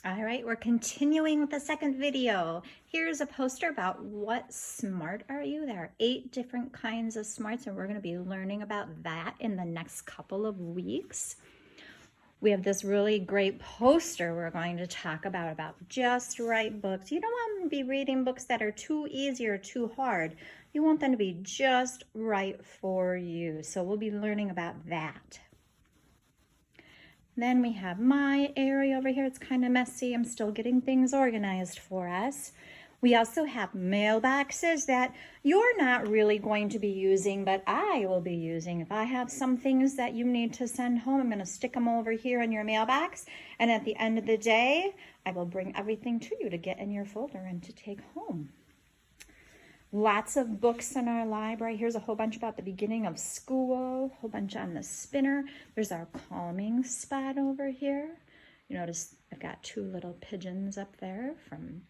All right, we're continuing with the second video. Here's a poster about what smart are you? There are 8 different kinds of smarts, and we're going to be learning about that in the next couple of weeks. We have this really great poster we're going to talk about just right books. You don't want to be reading books that are too easy or too hard. You want them to be just right for you. So we'll be learning about that. Then we have my area over here. It's kind of messy. I'm still getting things organized for us. We also have mailboxes that you're not really going to be using, but I will be using. If I have some things that you need to send home, I'm going to stick them over here in your mailbox. And at the end of the day, I will bring everything to you to get in your folder and to take home. Lots of books in our library. Here's a whole bunch about the beginning of school, a whole bunch on the spinner. There's our calming spot over here. You notice I've got 2 little pigeons up there from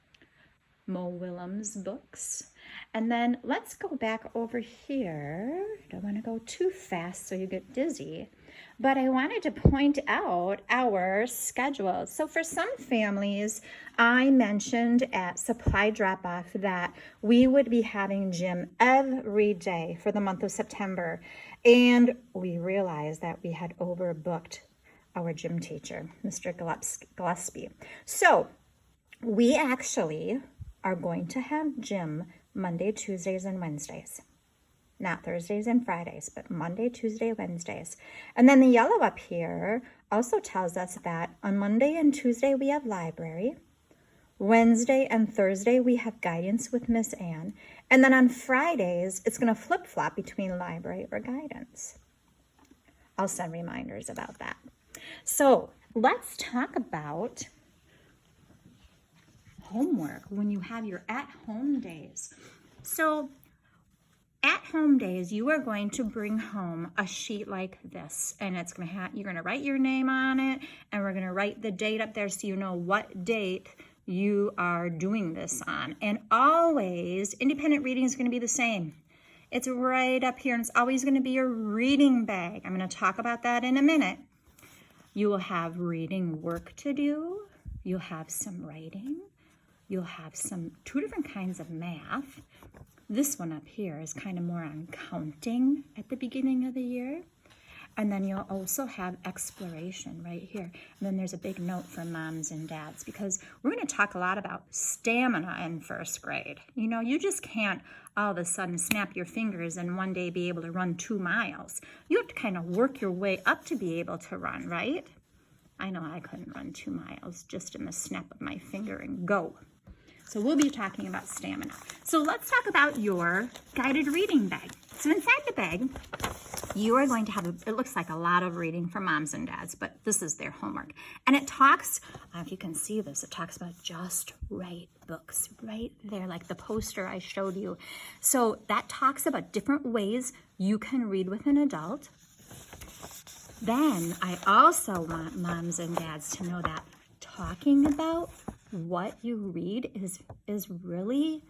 Mo Willems books. And then let's go back over here. Don't want to go too fast so you get dizzy. But I wanted to point out our schedule. So for some families, I mentioned at supply drop-off that we would be having gym every day for the month of September. And we realized that we had overbooked our gym teacher, Mr. Gillespie. So we actually are going to have gym Monday, Tuesdays, and Wednesdays. Not Thursdays and Fridays, but Monday, Tuesday, Wednesdays. And then the yellow up here also tells us that on Monday and Tuesday we have library. Wednesday and Thursday we have guidance with Miss Ann. And then on Fridays, it's going to flip-flop between library or guidance. I'll send reminders about that. So let's talk about homework when you have your at-home days. So at-home days, you are going to bring home a sheet like this, and it's going to have, you're going to write your name on it, and we're going to write the date up there so you know what date you are doing this on. And always, independent reading is going to be the same. It's right up here, and it's always going to be your reading bag. I'm going to talk about that in a minute. You will have reading work to do. You'll have some writing. You'll have 2 different kinds of math. This one up here is kind of more on counting at the beginning of the year. And then you'll also have exploration right here. And then there's a big note for moms and dads because we're going to talk a lot about stamina in first grade. You know, you just can't all of a sudden snap your fingers and one day be able to run 2 miles. You have to kind of work your way up to be able to run, right? I know I couldn't run 2 miles just in the snap of my finger and go. So we'll be talking about stamina. So let's talk about your guided reading bag. So inside the bag, you are going to have, it looks like a lot of reading for moms and dads, but this is their homework. And it talks, I don't know if you can see this, it talks about just right books right there, like the poster I showed you. So that talks about different ways you can read with an adult. Then I also want moms and dads to know that talking about what you read is really,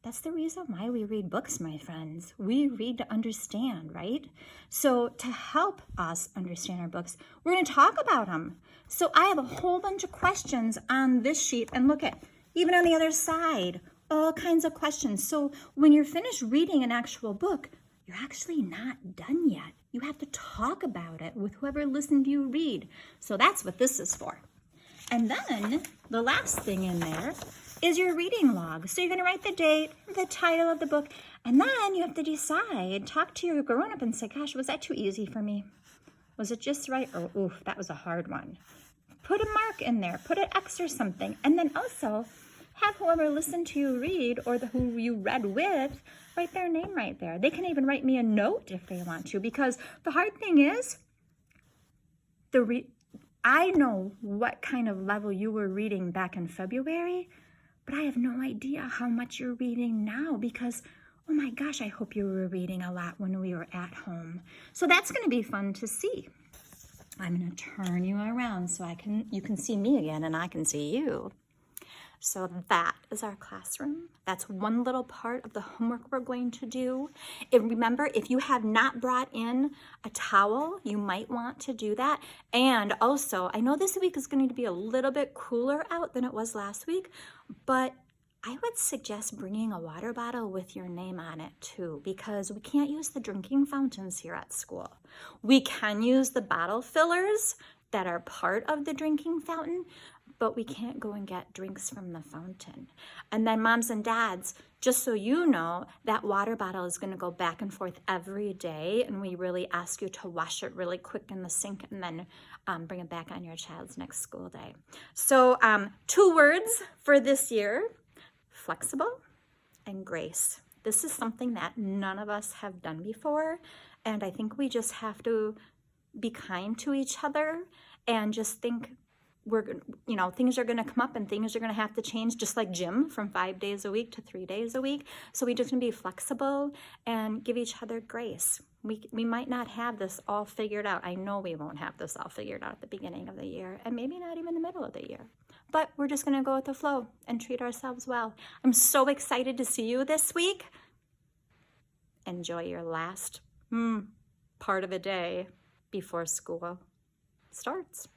that's the reason why we read books, my friends. We read to understand, right? So to help us understand our books, we're going to talk about them. So I have a whole bunch of questions on this sheet, and look at, even on the other side, all kinds of questions. So when you're finished reading an actual book, you're actually not done yet. You have to talk about it with whoever listened to you read. So that's what this is for. And then the last thing in there is your reading log. So you're going to write the date, the title of the book, and then you have to decide, talk to your grown-up and say, gosh, was that too easy for me? Was it just right? Or, oof, that was a hard one. Put a mark in there, put an X or something, and then also have whoever listened to you read or who you read with write their name right there. They can even write me a note if they want to, because the hard thing is I know what kind of level you were reading back in February, but I have no idea how much you're reading now because, oh my gosh, I hope you were reading a lot when we were at home. So that's going to be fun to see. I'm going to turn you around so you can see me again and I can see you. So that is our classroom. That's one little part of the homework we're going to do. And remember, if you have not brought in a towel, you might want to do that. And also, I know this week is going to be a little bit cooler out than it was last week, but I would suggest bringing a water bottle with your name on it too, because we can't use the drinking fountains here at school. We can use the bottle fillers that are part of the drinking fountain, but we can't go and get drinks from the fountain. And then moms and dads, just so you know, that water bottle is going to go back and forth every day, and we really ask you to wash it really quick in the sink and then bring it back on your child's next school day. So 2 words for this year: flexible and grace. This is something that none of us have done before, and I think we just have to be kind to each other and just think things are going to come up and things are going to have to change, just like gym from 5 days a week to 3 days a week. So we just going to be flexible and give each other grace. We might not have this all figured out. I know we won't have this all figured out at the beginning of the year, and maybe not even the middle of the year. But we're just going to go with the flow and treat ourselves well. I'm so excited to see you this week. Enjoy your last part of a day before school starts.